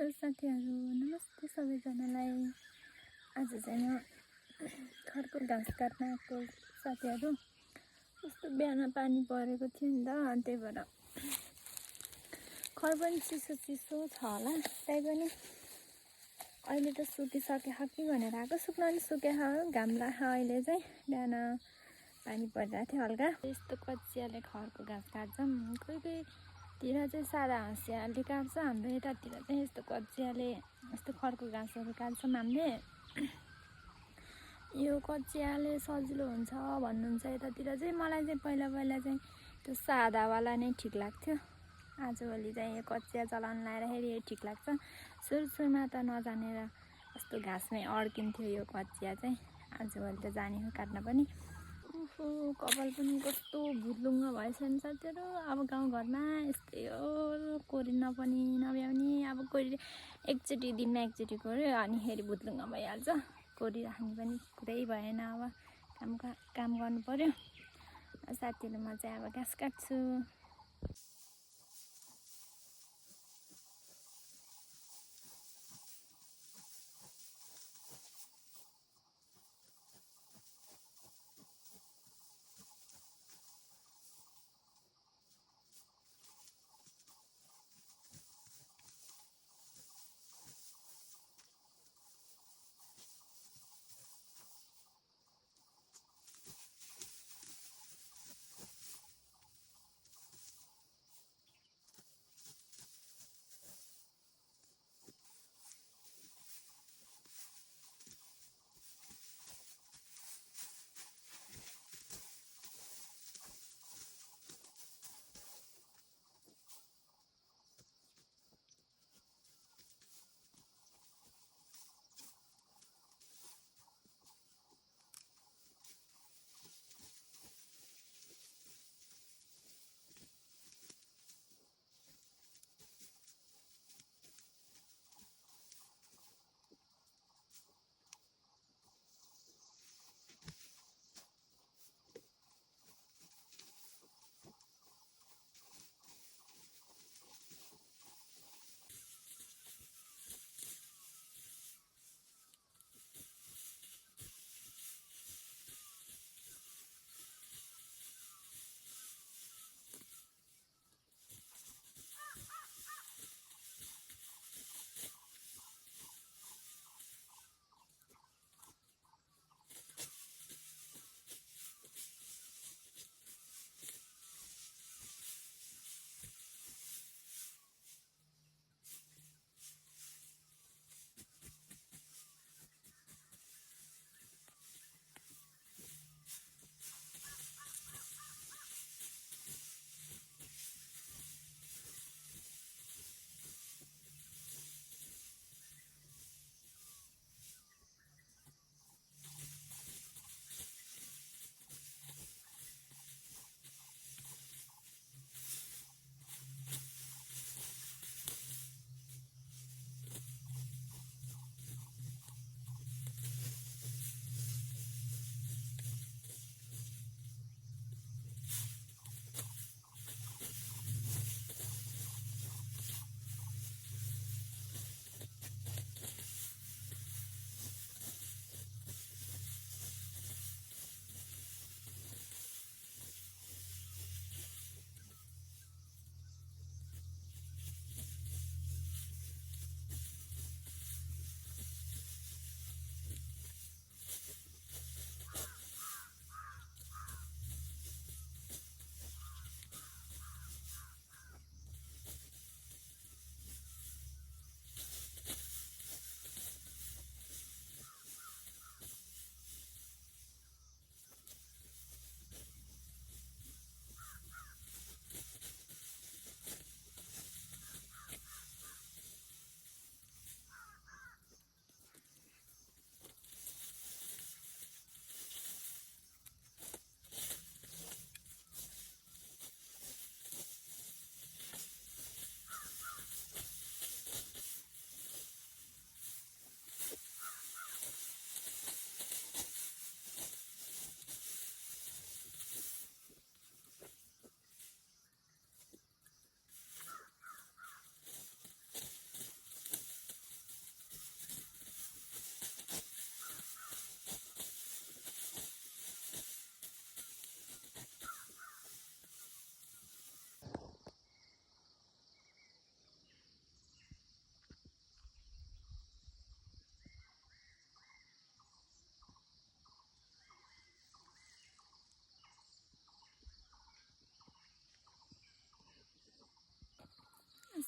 Hello साथीहरू, नमस्ते सबैजनालाई। आज चाहिँ म खरको घाँस काट्न आएको साथीहरू। कस्तो बिहान पानी परेको थियो नि त, त्यही भएर खर पनि चिसो चिसो छ होला। त्यही पनि अहिले त सुकिसक्यो कि भनेर आएको। सुक्न पनि सुक्यो, घाम लाग्यो। अहिले चाहिँ बिहान पानी परिरहेको थियो हल्का। यस्तो कचियाले खरको घाँस काट्छौँ। कोही तिर चाहिँ सादा हँसियाले काट्छ, हाम्रो यतातिर चाहिँ यस्तो कचियाले यस्तो खरको घाँसहरू काट्छौँ हामीले। यो कचियाले सजिलो हुन्छ भन्नुहुन्छ यतातिर चाहिँ। मलाई चाहिँ पहिला चाहिँ त्यो सादावाला नै ठिक लाग्थ्यो। आजभोलि चाहिँ यो कचिया चलाउन लाएर यो ठिक लाग्छ। सुरुमा त नजानेर यस्तो घाँसमै अड्किन्थ्यो यो कचिया चाहिँ। आजभोलि त जाने काट्न पनि। कपाल पनि कस्तो भुत्लुङ्ग भएछ नि साथीहरू। अब गाउँघरमा यस्तै हो, कोरिन पनि नभ्याउने। अब कोरी एकचोटि दिनमा एकचोटि कोऱ्यो अनि भुत्लुङ्ग भइहाल्छ। कोरिराख्ने पनि कुरै भएन। अब काम गर्नु पर्यो। साथीहरू म चाहिँ अब घाँस काट्छु।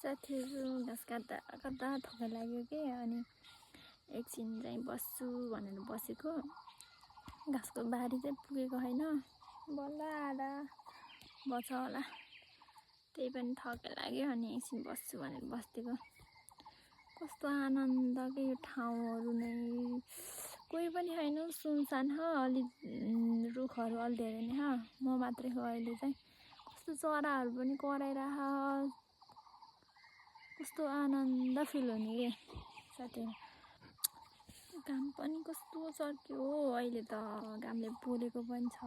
साथीहरू घाँस काट्दा काट्दा थकाइ लाग्यो कि अनि एकछिन चाहिँ बस्छु भनेर बसेको। घाँसको बारी चाहिँ पुगेको होइन, बल्ल आधा बच्छ होला। त्यही पनि थकाइ लाग्यो अनि एकछिन बस्छु भनेर बस्दिएको। कस्तो आनन्द के यो ठाउँहरू नै, कोही पनि छैन, सुनसान हो। अलि रुखहरू अलि धेरै नै हो, म मात्रै हो अहिले चाहिँ। कस्तो चराहरू पनि कराइरह, कस्तो आनन्द फिल हुने कि साथीहरू। घाम पनि कस्तो चर्क्यो हो अहिले त, घामले पोलेको पनि छ।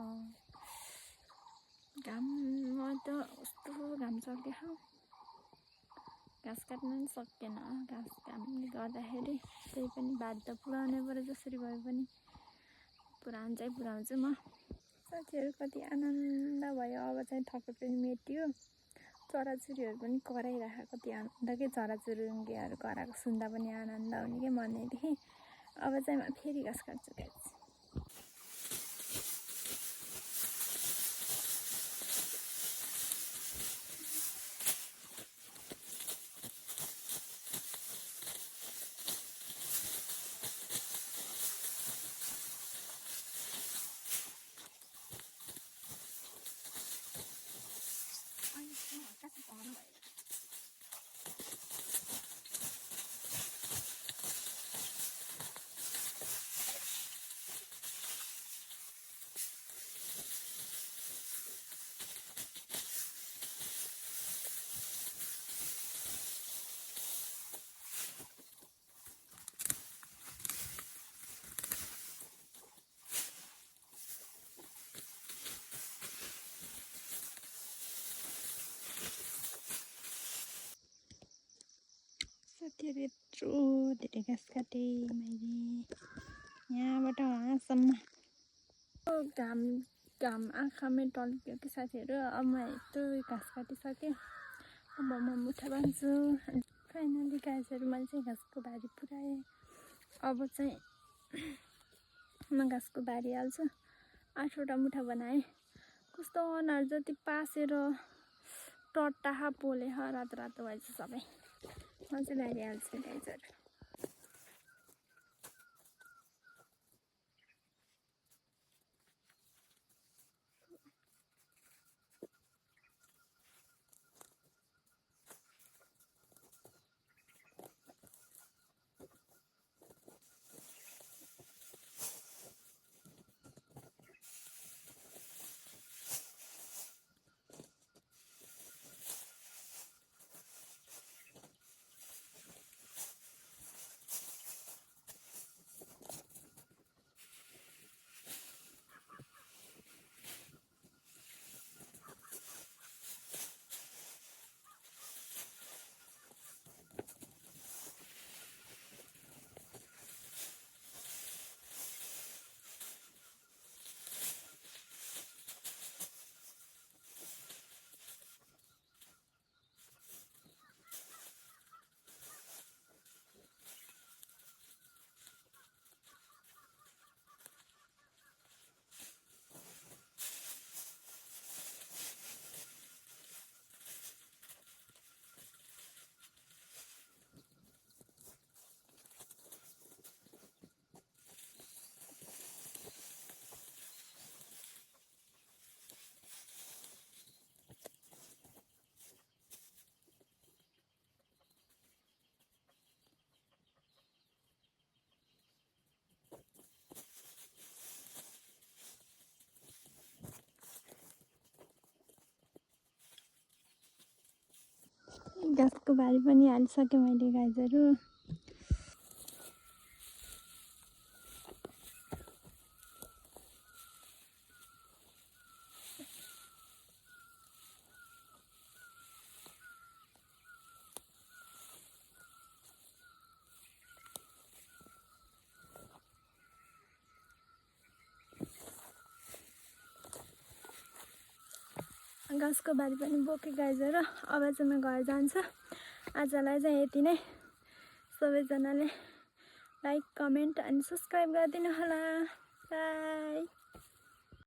घाममा त कस्तो घाम चर्क्यो, घाँस काट्नु पनि सकेन घामले गर्दाखेरि। त्यही पनि बारी त पुऱ्याउनै पर्यो, जसरी भए पनि पुऱ्याउँछु म। साथीहरू कति आनन्द भयो, अब चाहिँ थकाइ पनि मेट्यो। चराचुरुहरू पनि कराइरहेको, कति आनन्द के चराचुरुङ्गीहरू कराएको सुन्दा पनि आनन्द हुने कि मनैदेखि। अब चाहिँ म फेरि घाँस काट्छु गाइस। साथीहरू यत्रो धेरै घाँस काटेँ मैले, यहाँबाट वहाँसम्म। घाम आँखामै टल्क्यो कि साथीहरू। अब म यत्रो घाँस काटिसकेँ, अब म मुठा बाँध्छु। फाइनली गाइसहरू मैले चाहिँ घाँसको बारी पुऱ्याएँ। अब चाहिँ म घाँसको बारी हाल्छु। 8वटा मुठा बनाएँ। कस्तो अनुहार जति पासेर टट्टाहा पोले रातो रातो भएछ सबै। म चाहिँ बारी हाल्छु गाइसहरू। घाँसको बारी पनि हालिसकेँ मैले गाइजहरू। घाँसको बारी पनि बोकेँ गाइजहरू। अब चाहिँ म घर जान्छु। आजलाई चाहिँ यति नै। सबैजनाले लाइक, कमेन्ट अनि सब्सक्राइब गरिदिनु होला। बाई।